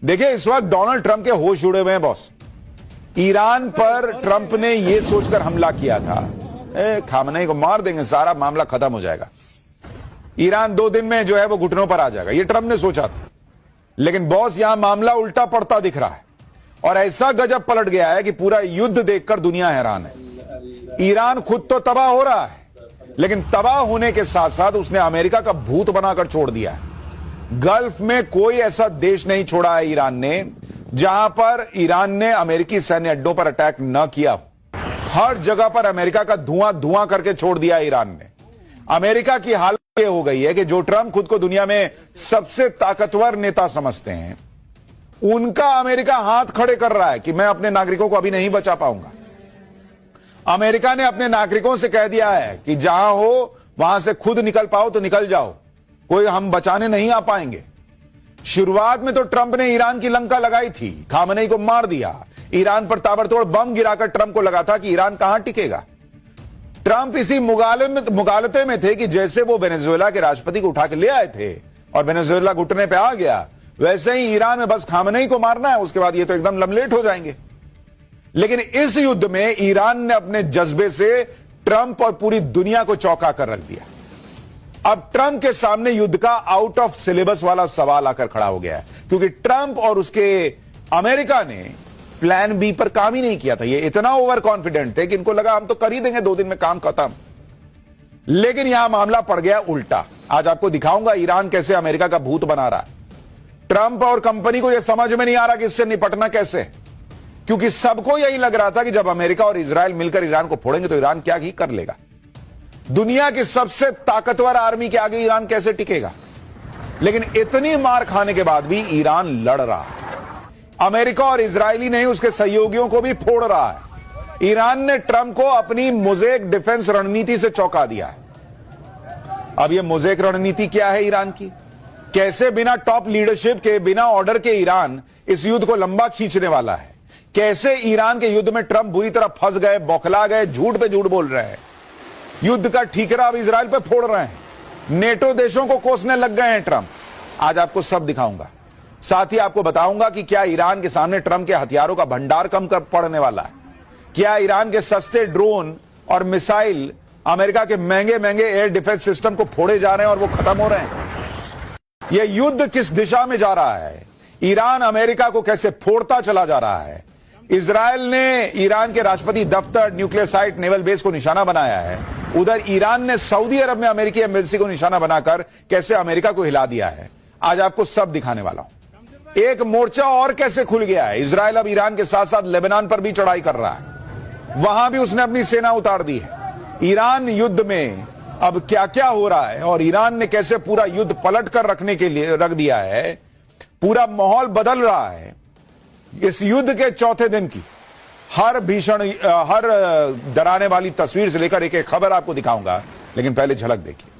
देखिए, इस वक्त डोनाल्ड ट्रंप के होश उड़े हुए हैं बॉस। ईरान पर ट्रंप ने यह सोचकर हमला किया था, खामनेई को मार देंगे, सारा मामला खत्म हो जाएगा, ईरान 2 दिन में जो है वो घुटनों पर आ जाएगा, ये ट्रंप ने सोचा था। लेकिन बॉस, यहां मामला उल्टा पड़ता दिख रहा है और ऐसा गजब पलट गया है कि पूरा युद्ध देखकर दुनिया हैरान है। ईरान खुद तो तबाह हो रहा है, लेकिन तबाह होने के साथ साथ उसने अमेरिका का भूत बनाकर छोड़ दिया है। गल्फ में कोई ऐसा देश नहीं छोड़ा है ईरान ने जहां पर ईरान ने अमेरिकी सैन्य अड्डों पर अटैक न किया। हर जगह पर अमेरिका का धुआं धुआं करके छोड़ दिया ईरान ने। अमेरिका की हालत यह हो गई है कि जो ट्रंप खुद को दुनिया में सबसे ताकतवर नेता समझते हैं, उनका अमेरिका हाथ खड़े कर रहा है कि मैं अपने नागरिकों को अभी नहीं बचा पाऊंगा। अमेरिका ने अपने नागरिकों से कह दिया है कि जहां हो वहां से खुद निकल पाओ तो निकल जाओ, कोई हम बचाने नहीं आ पाएंगे। शुरुआत में तो ट्रंप ने ईरान की लंका लगाई थी, खामनेई को मार दिया, ईरान पर ताबड़तोड़ बम गिराकर ट्रंप को लगा था कि ईरान कहां टिकेगा। ट्रंप इसी मुगालते में थे कि जैसे वो वेनेजुएला के राष्ट्रपति को उठा के ले आए थे और वेनेजुएला घुटने पे आ गया, वैसे ही ईरान में बस खामनेई को मारना है, उसके बाद ये तो एकदम लमलेट हो जाएंगे। लेकिन इस युद्ध में ईरान ने अपने जज्बे से ट्रंप और पूरी दुनिया को चौंका कर रख दिया। अब ट्रंप के सामने युद्ध का आउट ऑफ सिलेबस वाला सवाल आकर खड़ा हो गया है, क्योंकि ट्रंप और उसके अमेरिका ने प्लान बी पर काम ही नहीं किया था। ये इतना ओवर कॉन्फिडेंट थे कि इनको लगा हम तो कर ही देंगे, 2 दिन में काम खत्म। लेकिन यहां मामला पड़ गया उल्टा। आज आपको दिखाऊंगा ईरान कैसे अमेरिका का भूत बना रहा है। ट्रंप और कंपनी को यह समझ में नहीं आ रहा कि इससे निपटना कैसे, क्योंकि सबको यही लग रहा था कि जब अमेरिका और इजराइल मिलकर ईरान को फोड़ेंगे तो ईरान क्या ही कर लेगा। दुनिया की सबसे ताकतवर आर्मी के आगे ईरान कैसे टिकेगा। लेकिन इतनी मार खाने के बाद भी ईरान लड़ रहा है। अमेरिका और इजरायली नहीं, उसके सहयोगियों को भी फोड़ रहा है। ईरान ने ट्रंप को अपनी मोज़ेक डिफेंस रणनीति से चौंका दिया है। अब यह मोज़ेक रणनीति क्या है ईरान की, कैसे बिना टॉप लीडरशिप के, बिना ऑर्डर के ईरान इस युद्ध को लंबा खींचने वाला है, कैसे ईरान के युद्ध में ट्रंप बुरी तरह फंस गए, बौखला गए, झूठ पे झूठ बोल रहे हैं, युद्ध का ठीकरा अब इजराइल पे फोड़ रहे हैं, नेटो देशों को कोसने लग गए हैं ट्रंप। आज आपको सब दिखाऊंगा, साथ ही आपको बताऊंगा कि क्या ईरान के सामने ट्रंप के हथियारों का भंडार कम कर पड़ने वाला है, क्या ईरान के सस्ते ड्रोन और मिसाइल अमेरिका के महंगे महंगे एयर डिफेंस सिस्टम को फोड़े जा रहे हैं और वो खत्म हो रहे हैं। यह युद्ध किस दिशा में जा रहा है, ईरान अमेरिका को कैसे फोड़ता चला जा रहा है। इजराइल ने ईरान के राष्ट्रपति दफ्तर, न्यूक्लियर साइट, नेवल बेस को निशाना बनाया है। उधर ईरान ने सऊदी अरब में अमेरिकी एम्बेसी को निशाना बनाकर कैसे अमेरिका को हिला दिया है। आज आपको सब दिखाने वाला हूं। एक मोर्चा और कैसे खुल गया है, इजराइल अब ईरान के साथ साथ लेबनान पर भी चढ़ाई कर रहा है, वहां भी उसने अपनी सेना उतार दी है। ईरान युद्ध में अब क्या क्या हो रहा है और ईरान ने कैसे पूरा युद्ध पलट कर रखने के लिए रख दिया है, पूरा माहौल बदल रहा है। इस युद्ध के चौथे दिन की हर भीषण, हर डराने वाली तस्वीर से लेकर एक एक खबर आपको दिखाऊंगा, लेकिन पहले झलक देखिए।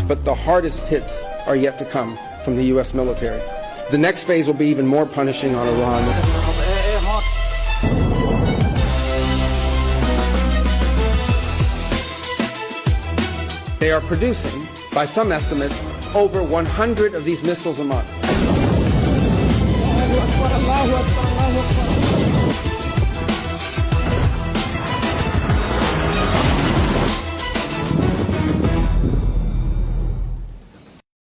But the hardest hits are yet to come from the U.S. military. The next phase will be even more punishing on Iran. They are producing, by some estimates, over 100 of these missiles a month.